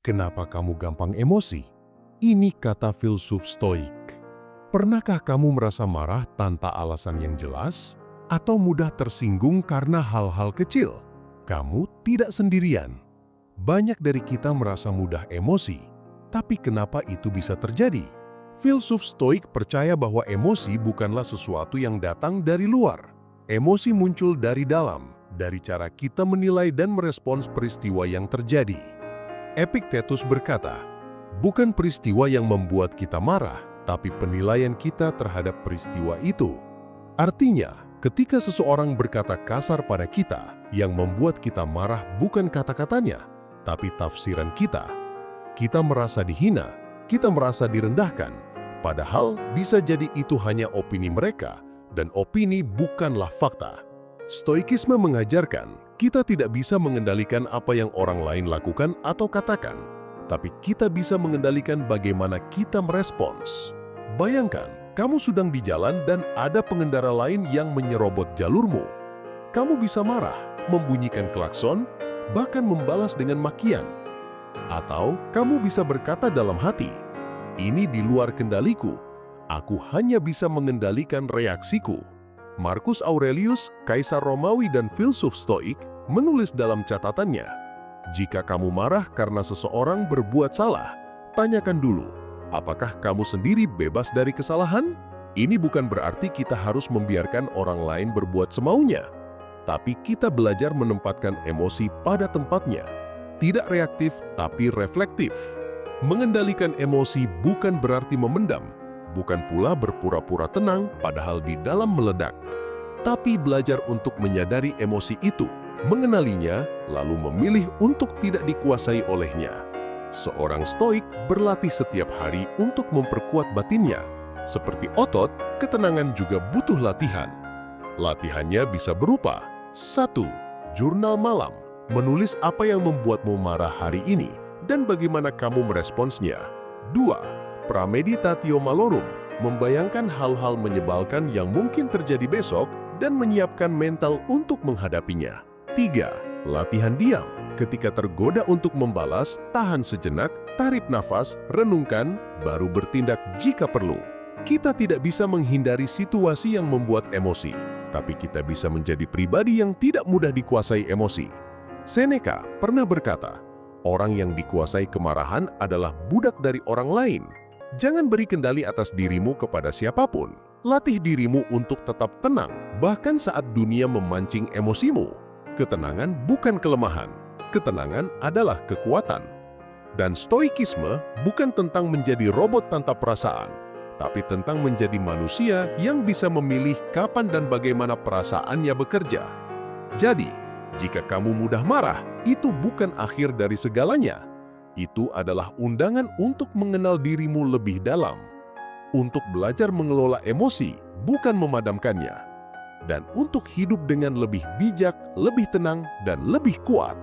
Kenapa kamu gampang emosi? Ini kata filsuf Stoik. Pernahkah kamu merasa marah tanpa alasan yang jelas? Atau mudah tersinggung karena hal-hal kecil? Kamu tidak sendirian. Banyak dari kita merasa mudah emosi. Tapi kenapa itu bisa terjadi? Filsuf Stoik percaya bahwa emosi bukanlah sesuatu yang datang dari luar. Emosi muncul dari dalam, dari cara kita menilai dan merespons peristiwa yang terjadi. Epictetus berkata, bukan peristiwa yang membuat kita marah, tapi penilaian kita terhadap peristiwa itu. Artinya, ketika seseorang berkata kasar pada kita, yang membuat kita marah bukan kata-katanya, tapi tafsiran kita. Kita merasa dihina, kita merasa direndahkan, padahal bisa jadi itu hanya opini mereka, dan opini bukanlah fakta. Stoikisme mengajarkan, kita tidak bisa mengendalikan apa yang orang lain lakukan atau katakan, tapi kita bisa mengendalikan bagaimana kita merespons. Bayangkan, kamu sedang di jalan dan ada pengendara lain yang menyerobot jalurmu. Kamu bisa marah, membunyikan klakson, bahkan membalas dengan makian. Atau kamu bisa berkata dalam hati, ini di luar kendaliku, aku hanya bisa mengendalikan reaksiku. Marcus Aurelius, kaisar Romawi dan filsuf Stoik, menulis dalam catatannya, jika kamu marah karena seseorang berbuat salah, tanyakan dulu, apakah kamu sendiri bebas dari kesalahan? Ini bukan berarti kita harus membiarkan orang lain berbuat semaunya, tapi kita belajar menempatkan emosi pada tempatnya, tidak reaktif tapi reflektif. Mengendalikan emosi bukan berarti memendam, bukan pula berpura-pura tenang padahal di dalam meledak. Tapi belajar untuk menyadari emosi itu, mengenalinya, lalu memilih untuk tidak dikuasai olehnya. Seorang stoik berlatih setiap hari untuk memperkuat batinnya. Seperti otot, ketenangan juga butuh latihan. Latihannya bisa berupa 1. Jurnal malam, menulis apa yang membuatmu marah hari ini dan bagaimana kamu meresponsnya. 2. Premeditatio malorum, membayangkan hal-hal menyebalkan yang mungkin terjadi besok dan menyiapkan mental untuk menghadapinya. 3. Latihan diam. Ketika tergoda untuk membalas, tahan sejenak, tarik nafas, renungkan, baru bertindak jika perlu. Kita tidak bisa menghindari situasi yang membuat emosi, tapi kita bisa menjadi pribadi yang tidak mudah dikuasai emosi. Seneca pernah berkata, orang yang dikuasai kemarahan adalah budak dari orang lain. Jangan beri kendali atas dirimu kepada siapapun. Latih dirimu untuk tetap tenang, bahkan saat dunia memancing emosimu. Ketenangan bukan kelemahan, ketenangan adalah kekuatan. Dan stoikisme bukan tentang menjadi robot tanpa perasaan, tapi tentang menjadi manusia yang bisa memilih kapan dan bagaimana perasaannya bekerja. Jadi, jika kamu mudah marah, itu bukan akhir dari segalanya. Itu adalah undangan untuk mengenal dirimu lebih dalam. Untuk belajar mengelola emosi, bukan memadamkannya. Dan untuk hidup dengan lebih bijak, lebih tenang, dan lebih kuat.